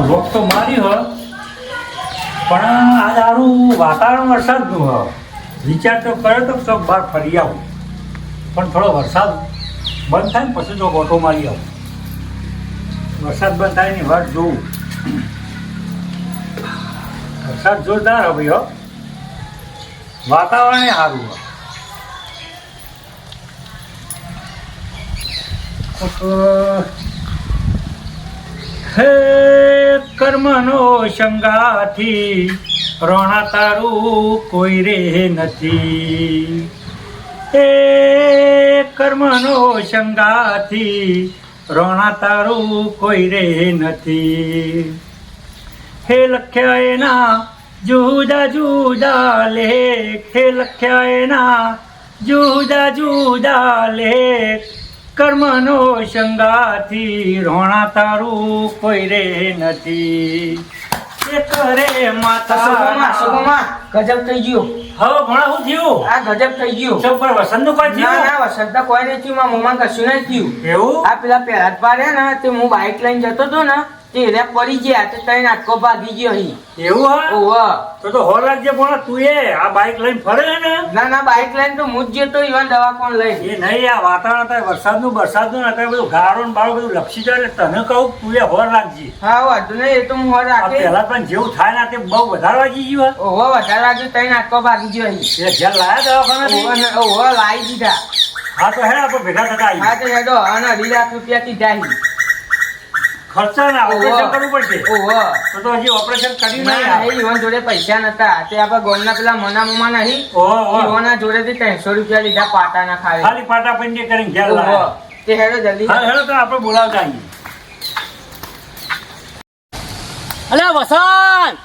લોક તો મારી હ પણ આ દારૂ વાતાવરણ વરસાદનું હ વિચાર તો કર્યો તો ચોક બહાર ફરી આવું પણ થોડો વરસાદ બંધ થાય ને પછી તો ઓટો મારી આવું. વરસાદ બંધ થાય એની વાત જોઉં. વરસાદ જોરદાર હ ભાઈ હો, વાતાવરણ સારું હે કર્મનો સંગાથી રોણા તારું કોઈ રે નથી. હે કર્મનો સંગાથી રોણા તારું કોઈ રે નથી. હે લખ્યા એના જુદા જુદા લેખ, હે લખ્યા એના જુદા જુદા લેખ. કર્મનો સંગાથી રોણા તારું કોઈ રે નથી. એ કરે માતા ગજબ થઈ ગયું. હવે ભણા શું થયું? આ ગજબ થઈ ગયું. ચો પર વસંત નું કોઈ ના થયું? ના વસંત કોઈ નહીં થયું. મારા મમ્મા કશું નહીં થયું. એવું? આ પેલા પહેલા જ પાડ્યા ને તે હું બાઇક લઈને જતો હતો ને તે રે પડી ગયા તે તઈ નાટકો ભાગી ગયો અહીં. એવું હા? ઓવા તો હો રાખજે ભણા તું એ આ બાઈક લઈને ફરે ને. ના ના બાઇક લઈને તો હું જ જતો ઈવન દવાખાને લઈને. એ નહીં આ વાતાવરણ અત્યારે વરસાદનું અત્યારે બધું ગારો ને બારો બધું લપસી જાય એટલે તને કહું તું એ હોર રાખજે. હા વાંધો નહીં એ તો હું હોર આ રાખે. પહેલા પણ જેવું થાય ને તે બહુ વધારે વાગી ગયું હે. ઓહો વધારે વાગ્યું તઈ નાટકો ભાગી ગયો અહીં. એ જ્યાં લાયા દવાખાનાથી? ઓહો લાવી દીધા. હા તો હે આપણે ભેગા થતા આવીએ. હા તો હેડો અને 2 લાખ રૂપિયા થી જાય. ખર્ચા ના ઓપરેશન કરવું પડશે. ઓહો તો હજી ઓપરેશન કરી ના નહીં. નહીં ઈવન જોડે પૈસા નતા તે આપણા ગોમના પેલા મના મમા નહીં ઓહો ઈવોના જોડેથી 300 રૂપિયા લીધા પાટાના ખાવે. ખાલી પાટા પંજે કરીને ઘેર ઓહો લાયા. તે હેડો જલ્દી. હા હેડો તો આપણે બોલાવતા આવીએ. અલે વસંત,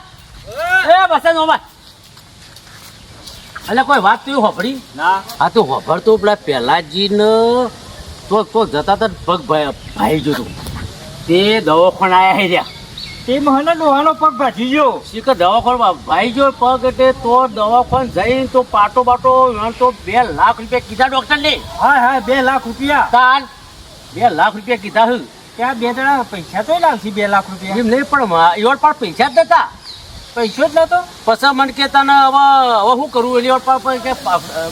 એ વસંત ઓમાં અલે કોઈ વાત તો હોભળી ના આ તો હોભળતો પેલા પહેલાજીને તો જતા તા પગ ભાઈ જોતો તે દવાખાને આયા હે રહ્યા તે મહાના ડોહાનો પગ ભાજી ગયો. શીખ દવાખાને ભાઈ જો પગ એટલે તો દવાખાને જઈને તો પાટો બાટો એમ તો 2 લાખ રૂપિયા કીધા ડોક્ટર ને. હા હા 2 લાખ રૂપિયા. તાન 2 લાખ રૂપિયા કીધા હું ત્યાં બે જણા પૈસા તો લાવશે 2 લાખ રૂપિયા. એમ નહીં પણ એવડ પણ પૈસા જ નતા. પૈસો જ નતો. પછી મને કે તને હવે શું કરવું એની વાર કે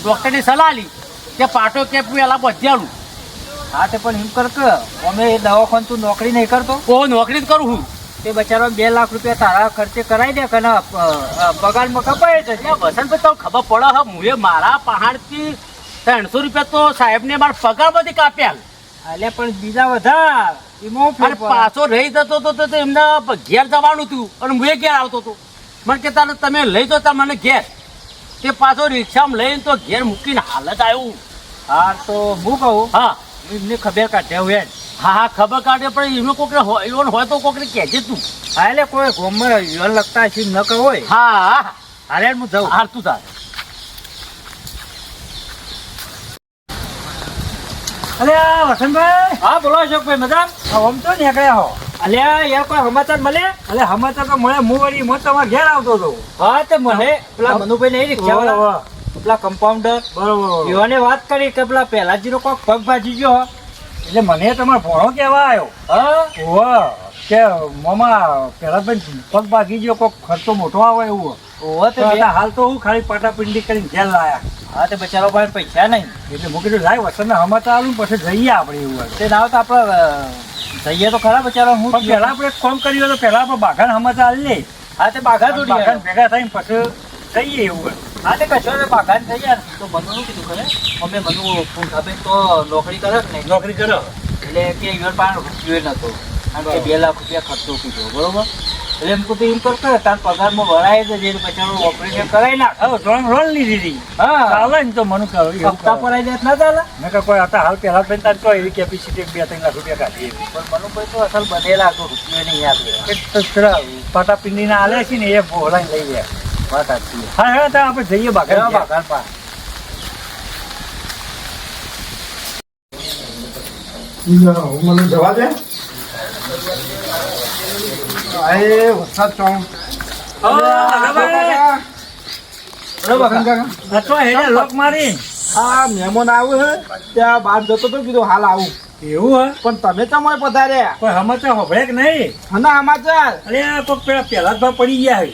ડૉક્ટરની સલાહ લી કે પાટો કે પેલા બધ્યાલું. હા તે પણ એમ કર કે અમે એ દવાખાને તું નોકરી નહીં કરતો ઓ નોકરી જ કરું હું. તે બચારો 2 લાખ રૂપિયા તારા ખર્ચે કરાવી દે કે ના પગારમાં કપાય છે. વસંત તો ખબર પડે હા મુએ મારા પહાડથી 300 રૂપિયા તો સાહેબને મારા પગારમાંથી કાપ્યા. એટલે પણ બીજા વધાર એમાં અને પાછો રહી જતો તો એમને ઘેર જવાનું હતું અને મુએ ઘેર આવતો હતો. મને કે તારે તમે લઈ જતા મને ઘેર તે પાછો રિક્ષામાં લઈને તો ઘેર મૂકીને હાલત આવ્યું. હા તો હું કહું હા એમને ખબર કાઢ્યા હોય. હા હા ખબર કાઢે પણ એનો કોકને હોય તો કોકને કહેજે તું. હા એટલે કોઈ ગોમમાં યુવાન લગતા હશે ન કહો હોય. હા હા હારે હું જાઉં. હારતું તાર અરે વસંતભાઈ. હા બોલો અશોકભાઈ મજા. આમ તો નીકળ્યા હો. અલ્યા યાર કોઈ સમાચાર મળે? અલે સમાચાર તો મળે. હું વળી હું તમારા ઘેર આવતો હતો. હા તે મને પેલા મનુભાઈ નહીં રિક્ષાવાળા પેલા કમ્પાઉન્ડર બરોબર એવાને વાત કરી કે પેલા પહેલાજીનો કોઈક પગ ભાજી ગયો એટલે મને તમારો ભોણો કહેવા આવ્યો. હા ઓહ કે મોમાં પહેલાભાઈ પગ ભાગી ગયો કોઈક ખર્ચો મોટો આવે એવું. ઓહ તો હાલ તો હું ખાલી પાટાપિંડી કરીને ઘેર લાયા. હા તે બચારો પાસે પૈસા નહીં એટલે હું કીધું લાય વસંતને સમાચાર આવું પછી જઈએ આપણે એવું તે ના તો આપણે જઈએ તો ખરા બચારો. હું પહેલા આપણે ફોન કર્યો તો પહેલા આપણે બાઘાને સમાચાર લે. હા તે બાઘા જોડી બાઘાને ભેગા થઈને પછી જઈએ એવું. હા તે કશો ને બાઘાને જઈએ તો મનુનું કીધું ખરે અમે મનુ ફોન ખબર તો નોકરી કરે કે નહીં નોકરી કરો એટલે કે ઈવર પાસે રૂપિયો નતો કારણ કે 2 લાખ રૂપિયા ખર્ચો કીધો બરોબર. એટલે એમ કીધું એમ કરતો તાર પગારમાં ભરાય છે જે બચારો ઓપરેશન કરાવી નાખ. લોન લીધી હતી. હા ચાલે ને તો મને કહ્યું હપ્તા પરાઈ જાય ના ચાલે મેં કહ્યું કોઈ હતા હાલ પહેલા ભાઈ તાર કોઈ એવી કેપેસિટી 2-3 લાખ રૂપિયા કાઢી પણ મનુભાઈ તો અસલ 2 લાખ રૂપિયા નહીં આપે પાટા પિંડીના આલે છે ને એ ભોળાઈને લઈ ગયા. વાત સાચી. હા હા તો આપણે જઈએ બાઘા બાઘા પા. મને જવા દે. વરસાદ ચોંગ લોક મારી આ મહેમાન આવ્યું છે ત્યાં બહાર જતો તો કીધું હાલ આવું એવું હે પણ તમે ચમ હોય પધાર્યા કોઈ સમાચાર હોભળે કે નહીં? હના સમાચાર અરે કોક પેલા પહેલા જ ભાગ પડી ગયા હે.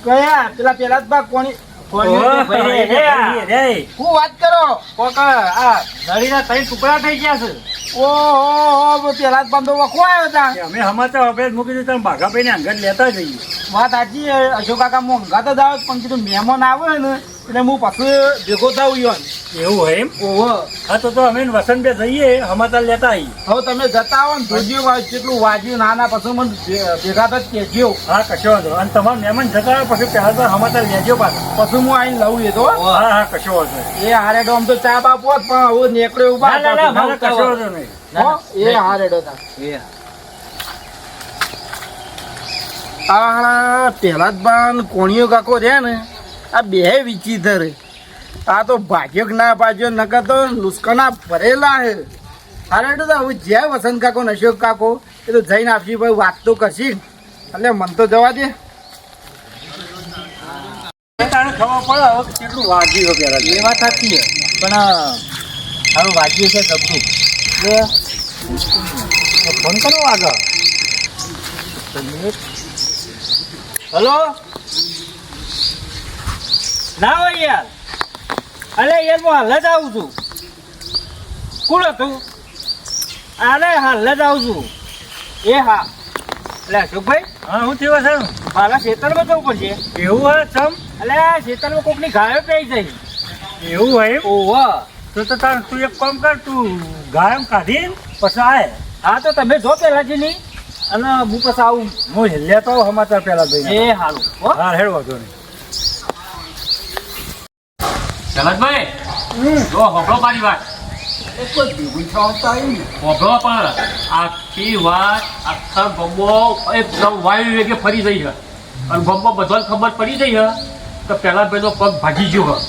કયા પેલા જ ભાગ કોની ઓહો, ભાઈ રે, ભાઈ રે. હું વાત કરો કોક આ નળીના ત્રણ ટુકડા થઈ ગયા છે. ઓહો પેલા જ ભાગ તો વખો આવ્યો હતા કે અમે સમાચાર હોભળે જ મૂકી દીધું ભાગાભાઈને અંગત લેતા જઈએ. વાત સાચી અશોક કાકા મોંઘા તો જાવ પણ કીધું મહેમાન આવે ને એટલે હું પાછું ભેગો થાવ યો એવું હોય એમ? ઓહો હા તો અમે વસંતભાઈ જઈએ સમાચાર લેતા આવીએ. હવે તમે જતા આવો ને જોજો કેટલું વાગ્યું નાના પછી મને ભેગા તો કહેજો હા કશો વાંધો. અને તમારા મહેમાન જતા આવે પછી પહેલા તો સમાચાર લેજો પાછા. પછી હું આવીને લઉં એ તો હા હા કશો વાંધો નહીં. એ હારે આમ તો ચા બાપ હોત પણ હવે નીકળ્યો ઉભા ના, ના, ના, કશો વાંધો નહીં. એ હારેડો તા આ પેલા જ બાન કોણીઓ કાકો રહ્યા ને આ બે વિચિત્ર આ તો ભાગ્યો કે ના ભાગ્યો નકર તો નુસ્કાના ભરેલા હે હારેડો તો હવે જ્યાં વસંત કાકો ને અશોક કાકો એ તો જઈને આપશી ભાઈ વાત તો કરશી એટલે મન તો જવા દે તાણે ખબર પડે હવે કેટલું વાગ્યું હોય પહેલા. એ વાત સાચી છે પણ હવે વાગ્યું છે સબકું ફોન કરો આગળ. હલો ના હોય યાર અરે યાર હું હાલ જ આવું છું કોણ હતું અરે હાલ જ આવું છું એ હા એટલે અશોકભાઈ હા હું થયું છે? મારા ખેતરમાં જવું પડશે એવું હોય ચમ? એટલે ખેતરમાં કોકની ગાયો પી જઈ એવું હોય એમ? ઓહો તો તાર તું એક કામ કર, તું ગાયમ કાઢી પછી આય. હા તો તમે જો પેલા છે નહીં અને હું પછી આવું હું લેતો આવું સમાચાર પેલા ભાઈ. એ સારું હો હા હેડ વાંધો નહીં. જલજભાઈ જો હોભળો મારી વાત હોભળો પણ આખી વાત આખા ગમો એકદમ વાયુ વેગે ફરી જઈ છે અને ગમો બધાને ખબર પડી જઈ છે તો પહેલા પેલો પગ ભાગી ગયો હોય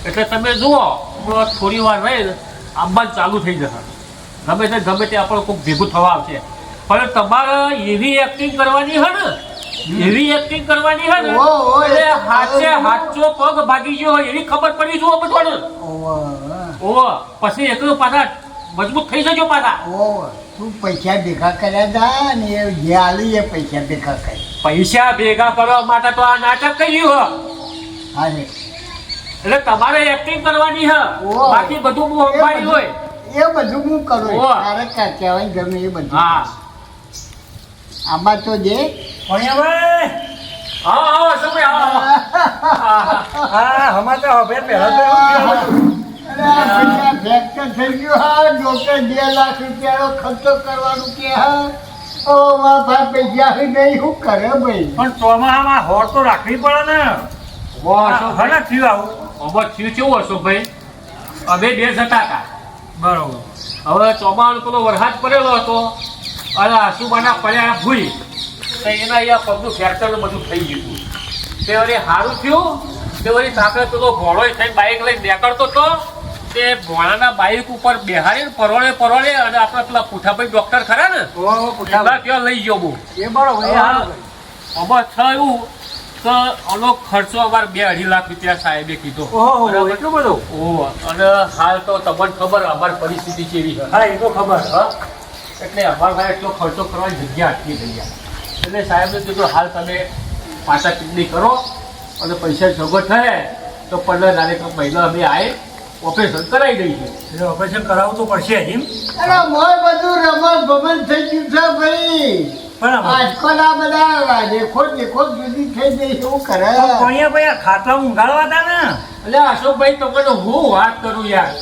એટલે તમે જુઓ થોડી વાર રહી આંબા ચાલુ થઈ જશે ગમે તે આપણે કોઈક ભેગું થવા આવશે પણ તમારે એવી એક્ટિંગ કરવાની હે ને એવી એક્ટિંગ કરવાની હે ને એટલે હાચે હાચો પગ ભાગી ગયો હોય એવી ખબર પડી જુઓ બધાને ઓહો પછી એકલું પાછા મજબૂત થઈ જજો પાછા તું પૈસા ભેગા કર્યા હતા ને એ જે આલી એ પૈસા ભેગા કરી પૈસા ભેગા કરવા માટે તો આ નાટક કર્યું હા રે એટલે તમારે એક્ટિંગ કરવાની હે ઓહો. બાકી બધું હું સંભાળી હોય એ બધું હું કરું ઓહો. તારે કહેવાય ગમે એ બધું હા આમાં તો જે ભણ્યાભાઈ! હા હા સમય હા હા સમાચાર હવે પહેલા તો એવું થયું. અરે આ પૈસા ફ્રેક્ચર થઈ ગયું હા ડોક્ટર 2 લાખ રૂપિયાનો ખર્ચો કરવાનું કે હા ઓ મારા ભાઈ પૈસા નહીં શું કરે ભાઈ પણ ચોમાસામાં હોર તો રાખવી પડે ને. હને થયું આવું? અમર થયું કેવું હશો ભાઈ અમે 2 જતા હતા બરોબર. હવે ચોમાનો પેલો વરસાદ પડેલો હતો અને આસુબાના પડ્યા ભૂઈ તો એના અહીંયા પગનું ફ્રેક્ચર બધું થઈ ગયું તે વળી સારું થયું તે વળી સાંકળે પેલો ઘોડો થઈને બાઇક લઈને નીકળતો હતો તે ભોળાના બાઇક ઉપર બેહાડીને પરોળે અને આપણા પેલા પૂઠાભાઈ ડોક્ટર ખરા ને ઓહો, પૂછા. એમના ત્યાં લઈ ગયો હું એ બરોબર, એ સારું. અમારે થયું તો આનો ખર્ચો અમારે 2-2.5 લાખ રૂપિયા સાહેબે કીધો ઓહો, બરાબર? એટલું બધું? ઓહો, અને હાલ તો તમને ખબર અમારી પરિસ્થિતિ કેવી છે હા એ તો ખબર. હા? એટલે અમારા ભાઈ એટલો ખર્ચો કરવાની જગ્યા અટકી ગઈ છે. એટલે સાહેબે કીધું હાલ તમે પાછા ચૂંટણી કરો અને પૈસા સગવડ થાય તો 15 તારીખ મહિના અમે આવીએ ઓપરેશન કરાવી દઈએ એટલે ઓપરેશન કરાવવું તો પડશે જ એમ. અરે મોય બધું રમણ ભમણ થઈ ગયું છે ભાઈ પણ આજકાલ આ બધા દેખો જુદી થઈ ગઈ શું કરે ભણ્યાભાઈ આ ખાટલામાં ઊંઘાડવા હતા ને. એટલે અશોકભાઈ તમને હું વાત કરું યાર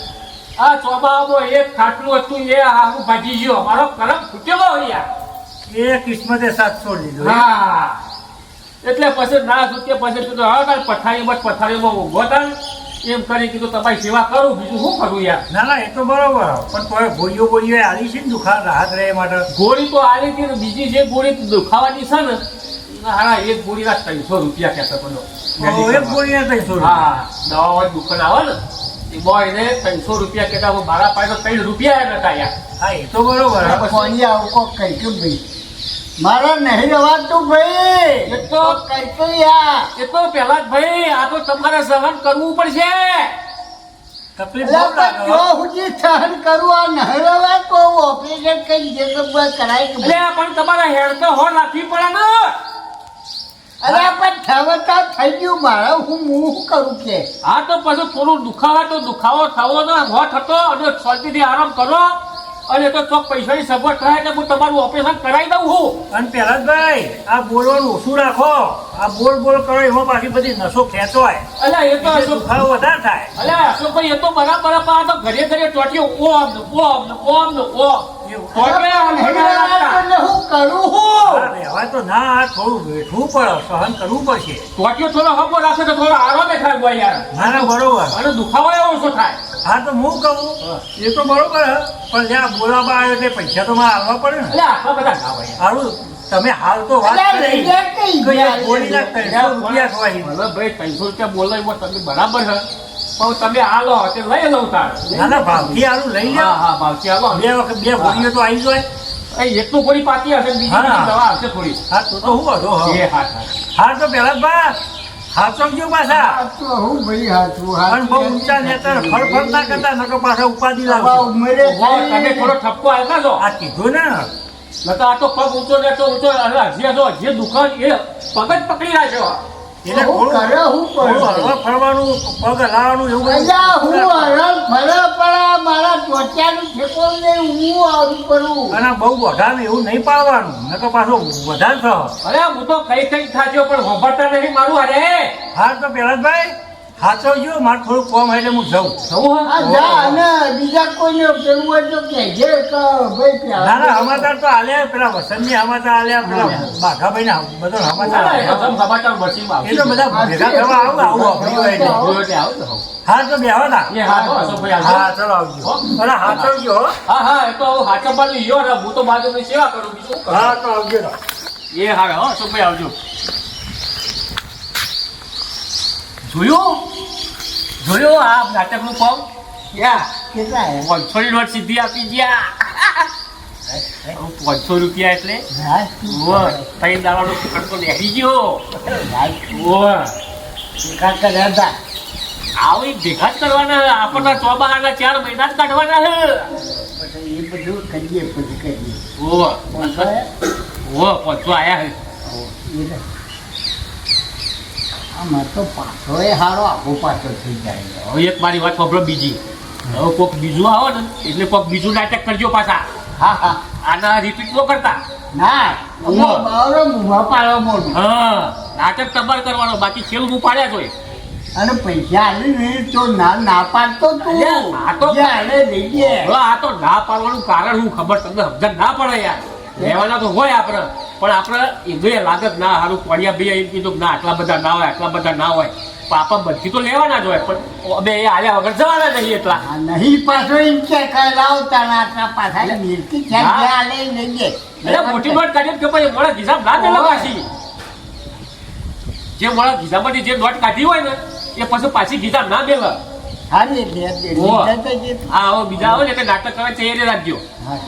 આ ચોમામાં એક ખાટલું હતું એ હારું ભાજી ગયો મારો કરમ ફૂટ્યો હોય યાર એ કિસ્મતે સાથ છોડી દીધો. હા એટલે પછી ના છૂટકે પછી કીધું હા તાર પથારીમાં ઊભો થાય એમ કરી કીધું તમારી સેવા કરું બીજું શું કરું યાર ના ના એ તો બરોબર પણ તોય ગોળીઓ આલી છે ને દુખા રાહત રહે એ માટે. ગોળી તો આલી હતી ને બીજી જે ગોળી દુખાવાની છે ને હારા એક ગોળીના 300 રૂપિયા કહેતો પેલો ઓહો, એક ગોળીએ 300 રૂપિયા. હા દવાવાળી દુકાન આવે ને એ બોયને 300 રૂપિયા કહેતા હું મારા પાસે તો 3 રૂપિયા નતા યાર હા એ તો બરોબર. અરે કોની આવું કોક કહી તું ભાઈ મારા નહીં રવાતું ભાઈ એ તો કહી તું યાર એ તો પેલા જ ભાઈ આ તો તમારે સહન કરવું પડશે તકલીફ એટલે બહુ પણ લાગે જો સુધી સહન કરવું આ નહેરવા તો ઓપરેશન કરી જે તો બસ કરાય કે એટલે પણ તમારા હેડ તો હોર રાખવી પડે ને અરે પણ થવતા થઈ ગયું મારે હું કરું કે હા તો પછી થોડું દુખાવા તો દુખાવો થવો તો હો થતો અને શાંતિથી આરામ કરો અને તો ચોક પૈસાની સગવડ થાય એટલે હું તમારું ઓપરેશન કરાવી દઉં હું અને પહેલાભાઈ આ બોલવાનું ઓછું રાખો આ બોલ કરો એમાં પાછી બધી નસો ખેંચવાય અલ્યા એ તો એટલે અશોક દુખાવો વધારે થાય અલ્યા અશોકભાઈ એ તો બરાબર પણ આ તો ઘરે ઘરે ચોટીઓ ઓમ ને ઓમ ને ઓમ ને ઓમ ચોટે આમ ઘણા રાખતા. એટલે હું કરું હા, હું રહેવાય તો ના આ થોડું બેઠવું પડે સહન કરવું પડશે ચોટીઓ થોડો હગો રાખે તો થોડો આરામે થાય બોય યાર ના ના બરોબર અને દુખાવો એવો ઓછો થાય હા તો હું કહું એ તો બરોબર હે. પણ જ્યાં બોલાવા આવ્યો એટલે પૈસા તો મારે હાલવા પડે ને એટલે આટલા બધા ના હોય સારું તમે હાલ તો વાત અલ્યા કરી લઈ જા કઈ કે ગયા? એક ગોળીના 300 રૂપિયા ખવાય. હવે ભાઈ 300 રૂપિયા બોલો એમાં તમે બરાબર છે પણ તમે આલો તે લઈ લઉં તાર ના ના ભાવથી હારું લઈ હા લો હા ભાવથી આલો બે વખત બે ગોળીઓ તો આવી જાય એ એટલું થોડી પાકી હશે બીજી હા. બધી દવા આવશે થોડી હા તો હું વધો એ હા હા હા તો પેલા બા હાચવજો પાછા આ તો હું ભાઈ હાથું પણ બહુ ઊંચા નેતા ફરફર ના કરતા નકર પાછા ઉપાધિ લાવજો ઉમરે ઉભો, તમે થોડો ઠપકો આવતા જો આ કીધું ને નકર આ તો પગ ઊંચો ને તો ઊંચો અને હજી જો જે દુકાન એ પગ જ પકડી રાખ્યો એટલે હું થોડું કરે હું થોડું કરું હળવા ફરવાનું પગ હલાવવાનું એવું બધું અલ્યા હું હરણ ફરે પડા મારા ત્વચાનું ઠેકો નહીં હું આવું કરું અને બહુ વધારે એવું નહીં પાડવાનું નકર પાછો વધારે થયો અરે હું તો કઈ કઈ થાચ્યો પણ હોંભળતા નહીં મારું અરે હા તો પેલાભાઈ હાચવજો મારે થોડું કોમ એટલે હું જાઉં જવું આ જા અને બીજા કોઈને પેલું હોય તો કહેજે કે ભાઈ ના પ્યાર ના સમાચાર તો આલ્યા પેલા વસંતની સમાચાર આલ્યા પેલા બાઘાભાઈ ના બધો સમાચાર આલ્યા. સમાચાર મશીનમાં એ તો બધા ભેગા થવા આવું આવું વાપર્યું હોય એટલે. હા તો બેહો ના એ હા તો અશોકભાઈ આવજો. હા ચલો આવજો અરે હાચવજો હો. હા હા એ તો હું હાચવવાનું યો ને હું તો બાજુની સેવા કરું બીજું શું કરું? હા તો આવજો ના. એ હારે હો અશોકભાઈ આવજો જોયું આ નાટકનું ફોર્મ યા કેટલા હે? 500 ની નોટ સીધી આપી ગયા 500 રૂપિયા એટલે રાજ ત્રણ દાવાનો ખર્ચો બેસી ગયો રાજ એકા કર્યા હતા આવી ભેગા જ કરવાના આપણના ચોબાના 4 મહિના જ કાઢવાના છે પછી એ બધું કરીએ પછી કરીએ ઓવા પહોંચો હે? પહોંચવા આયા છે આમાં તો પાછો એ હારો આખો પાછો થઈ જાય હવે એક મારી વાત સાંભળો બીજી હવે કોક બીજું આવે ને એટલે કોક બીજું નાટક કરજો પાછા હા હા આના રિપીટ ન કરતા ના બાવરો મુભા પાડો મોઢું હા નાટક તમારે કરવાનો બાકી ખેલ હું પાડ્યા જોઈ અને પૈસા આલી નહીં તો ના પાડતો તું અલ્યા, આ તો- જ્યાં આલે લઈ લે હવે આ તો ના પાડવાનું કારણ હું ખબર તમને સમજણ ના પડે યાર રહેવાના તો હોય આપણે પણ આપણે એ લાગત ના સારું પડ્યા ભાઈ એમ કીધું કે ના આટલા બધા ના હોય આટલા બધા ના હોય પણ આપણે બધી તો લેવાના જ હોય પણ અમે એ આલ્યા વગર જવાના નહીં એટલા આ નહીં પાછો એમ કે લાવતા ના આટલા પાછા મિલકી છે હા. જ્યાં આલે લઈ લે એટલે મોટી નોટ કાઢી કે પછી મોડા હિસાબ ના દેલા પાછી જે મોડા ખિસ્સામાંથી જે નોટ કાઢી હોય ને એ પછી પાછી હિસાબ ના દેલા હા લે લે લે ઓહ. લીધા તો જે હા હવે બીજા આવે ને એટલે નાટક કરવા તૈયારી રાખજો હા.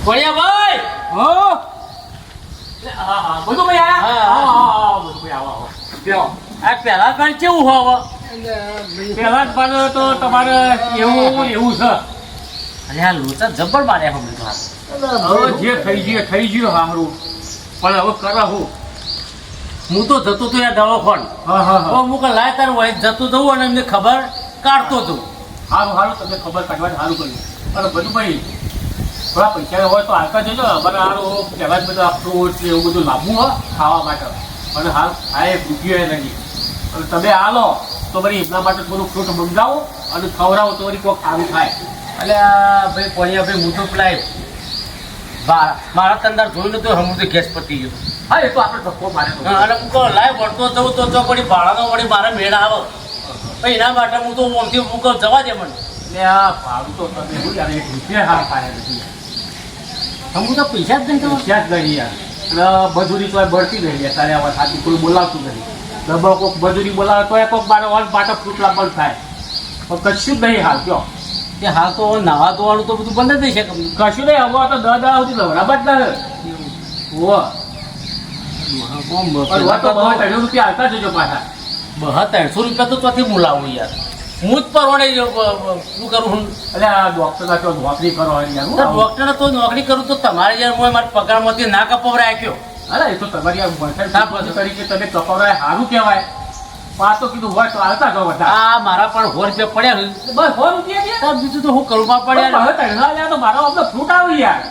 ભણ્યા ભાઈ હા હા બધું ભાઈ આયા હા, હા. હા બધું ભાઈ આવો બેહો આ પહેલા પણ કેવું હવે પહેલા પણ તો તમારે એવું એવું છે અરે આ લોચા જબ્બર માર્યા હમણાં તો હાલ. હવે જે થઈ ગયું હારું પણ હવે કરે હું હું તો જતો તો યાર દવાખાન હા હા હવે હું કે લાય તાર હોય જતો જવું અને એમને ખબર કાઢતો હતો સારું તમને ખબર કાઢવાની સારું કર્યું અને બધું ભાઈ થોડા પૈસા હોય તો હાલતા જજો અમારે સારું પહેલાં જ બધા ફ્રૂટ એવું બધું લાવવું હોય ખાવા માટે અને હાલ આ એક રૂપિયો નથી અને તમે હાલો તો વળી એમના માટે થોડું ફ્રૂટ મંગાવો અને ખવડાવો તો વળી કોઈક સારું થાય એટલે આ ભાઈ પોણિયા ભાઈ હું તો પેલા મારા તંદાર જોયું નતું હમું તો ગેસ પતી ગયો હા એ તો આપણે ધક્કો મારે તો. અને હું કહું લાય વળતો જવું તો જો વળી ભાડાનો વળી મારા મેળ આવે ભાઈ એના માટે હું તો ઓમથી હું કહું જવા દે મને એટલે આ ભાડું તો તમે શું યાર એક રૂપિયા હાર પાયા નથી હું તો પૈસા જ નહીં તમારે ક્યાં જ નહીં યાર એટલે મજૂરી તો બળતી નહીં અત્યારે આવા સાચું કોઈ બોલાવતું નથી ડબ્બો કોઈક મજૂરી બોલાવે તો કોઈક મારે વન બાટો ફૂટલા બંધ થાય પણ કશું જ નહીં હાલ કયો કે હા તો નાવા ધોવાનું તો બધું બંધ જ થઈ શકે કશું નહીં હવે તો 10 દાડા સુધી લવરાબ જ ના ઓહ અને વાત તો 300 રૂપિયા હાલતા જજો પાછા 300 રૂપિયા તો ચોથી બોલાવું યાર હું જ પરવડે શું કરું હું એટલે આ ડોક્ટર તો નોકરી કરો યાર ડોક્ટર તો નોકરી કરું તો તમારે યાર હું મારા પગારમાંથી ના કપાવ રાખ્યો અરે એ તો તમારી આ બોયફ્રેન્ડ તરીકે તમે કપાવરાય સારું કહેવાય આ તો કીધું હોય તો આવતા જો બધા આ મારા પણ 100 રૂપિયા પડ્યા બસ 100 રૂપિયા બીજું તો હું કરું પડ્યા હવે તણના લ્યા તો મારો આપણો ફ્રૂટ આવી યાર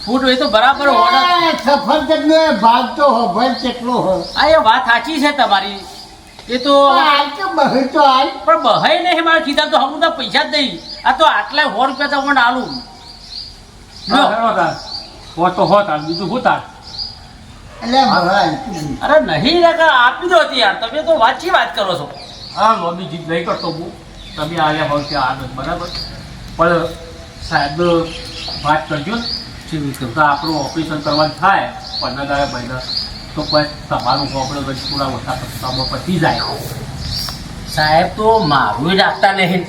ફ્રૂટ એ તો બરાબર ઓર્ડર સફરજનનો એ ભાગ તો હોય કેટલો હોય આ એ વાત સાચી છે તમારી એ તો હાલ તો બહુ તો હાલ પણ બહાય નહીં મારા ખીધા તો હમણાં તો પૈસા જ નહીં આ તો આટલા 100 રૂપિયા તો મને આલું તો હોત બીજું હું તાર એટલે અરે નહીં લગા આપી દો હતી યાર તમે તો વાંચી વાત કરો છો હા મમ્મી જીત નહીં કરતો હું તમે આવ્યા હોય કે આનંદ બરાબર પણ સાહેબ વાત કરજો ને આપણું ઓપરેશન કરવાનું થાય 15 મહિના તો પછી તમારું ઓપરેશન થોડા ઓછા પૈસામાં પતી જાય સાહેબ તો મારું રાખતા નહીં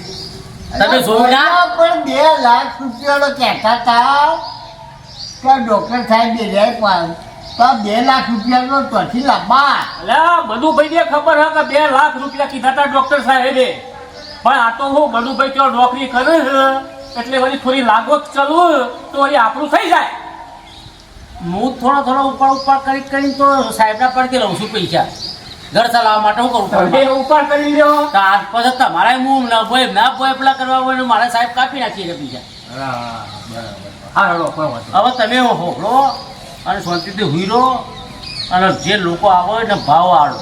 તમે જોયું ના પણ 2 લાખ રૂપિયાનો કહેતા હતા કે ડોક્ટર સાહેબ બે જાય તો 2 લાખ રૂપિયાનો ત્યાંથી લાંબા અલ્યા મનુભાઈ ને ખબર હે કે 2 લાખ રૂપિયા કીધા હતા ડોક્ટર સાહેબે પણ આ તો હું મનુભાઈ ત્યાં નોકરી કરે છે એટલે વળી થોડી લાગવત ચલવું તો વળી આપણું થઈ જાય હું થોડો ઉપર કરી તો સાહેબના પડતી લઉં છું પૈસા ઘર ચલાવવા માટે હું કરું ઉપર કરી લ્યો પછી તમારા હું ના ભોય પેલા કરવા હોય મારા સાહેબ કાપી નાખીએ પૈસા હવે તમે હોકળો અને શાંતિથી હુઈ રહો અને જે લોકો આવે ને ભાવ આડો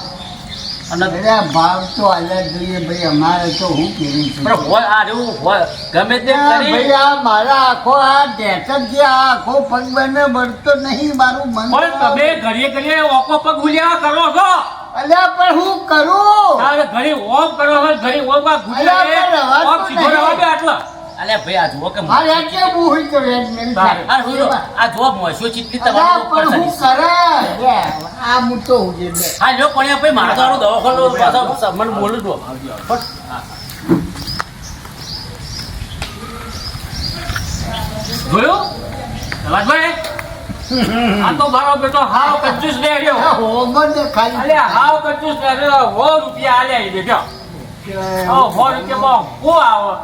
અને ભાવ તો અલગ જોઈએ ભાઈ અમારે તો હું કેવી છું પણ હોય આ રેવું હોય ગમે તે કરી ભાઈ આ મારા આખો આ ડેકર જે આ આખો પગ બને મળતો નહીં મારું મન પણ તમે ઘડીએ ઓકો પગ ભૂલ્યા કરો છો અલ્યા પણ હું કરું તારે ઘડી ઓમ કરો છો ઘડી ઓમ માં ભૂલ્યા ઓમ સીધો રહેવા દે આટલા અલ્યા ભાઈ આ જુઓ કે મારે એટલે હું હોય તો રેડ મેરી આ જુઓ મોસો ચીટલી અલ્યા તમારો પણ ઉપર હું કરે આ મોટો હું જે હા લ્યો કોણિયા ભાઈ મારો તારો દવાખાનો પાછો મને બોલું દો જોયું રાજભાઈ આ તો મારો બેટો હાવ કંજૂસ ને રહ્યો હોમર ને ખાલી અલ્યા હાવ કંજૂસ ને રહ્યો 100 રૂપિયા આલ્યા ઈ બેઠો 100 રૂપિયામાં કો આવો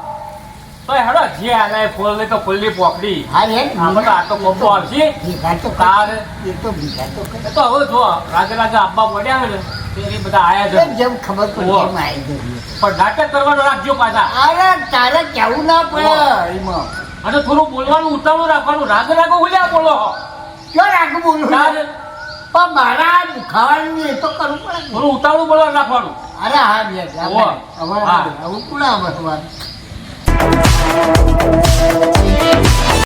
તો હેડો જે આલે ફૂલ ને તો ફૂલની પોકડી હા રે આ તો કોપો આવશે ભીખા તો તાર એ તો ભીખા તો એ તો હવે જો રાગે આબ્બા પડ્યા ને તે બધા આયા છે જેમ ખબર પડી એમ આવી ગઈ પણ નાટક કરવાનું રાખજો પાછા અરે તારે કેવું ના પડે એમાં અને થોડું બોલવાનું ઉતાવળું રાખવાનું રાગે ઉલ્યા બોલો ક્યાં રાખું બોલું તાર પણ મારા દુખાવાનું એ તો કરવું પડે ને. થોડું ઉતાવળું બોલવાનું રાખવાનું અરે હા બે હા. હવે કોણ આવે